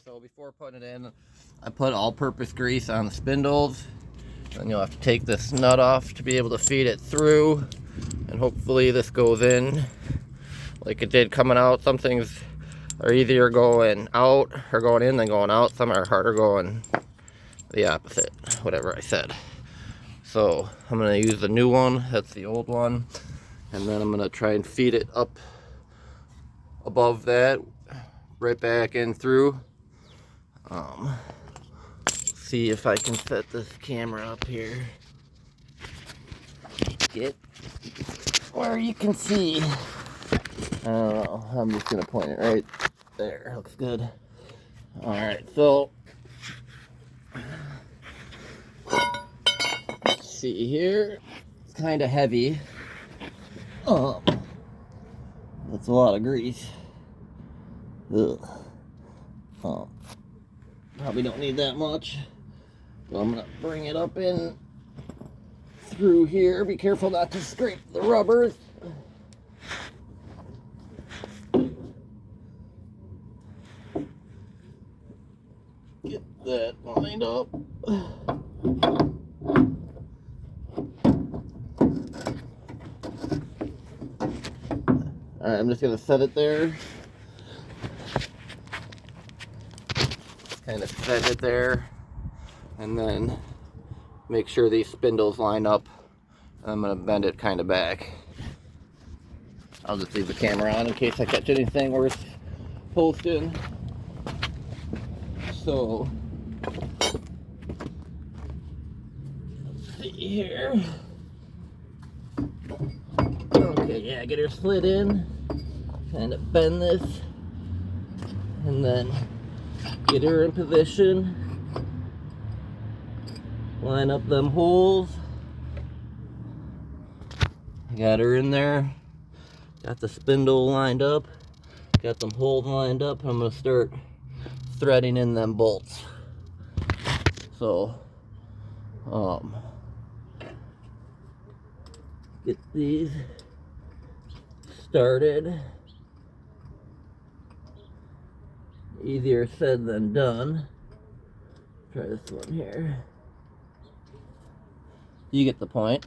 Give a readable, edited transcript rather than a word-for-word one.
So before putting it in, I put all-purpose grease on the spindles. Then you'll have to take this nut off to be able to feed it through. And hopefully this goes in like it did coming out. Some things are easier going out or going in than going out. Some are harder going the opposite, whatever I said. So I'm going to use the new one. That's the old one. And then I'm going to try and feed it up above that, right back in through. See if I can set this camera up here. Get where you can see. I don't know. I'm just going to point it right there. Looks good. Alright, so let's see here. It's kind of heavy. That's a lot of grease. Ugh. Probably don't need that much. So I'm gonna bring it up in through here. Be careful not to scrape the rubbers. Get that lined up. Alright, I'm just gonna set it there. Kind of set it there. And then make sure these spindles line up. I'm gonna bend it kind of back. I'll just leave the camera on in case I catch anything worth posting. So, let's see here. Okay, yeah, get her slid in. Kind of bend this. And then get her in position. Line up them holes. Got her in there. Got the spindle lined up. Got them holes lined up. I'm going to start threading in them bolts. So, get these started. Easier said than done. Try this one here. You get the point.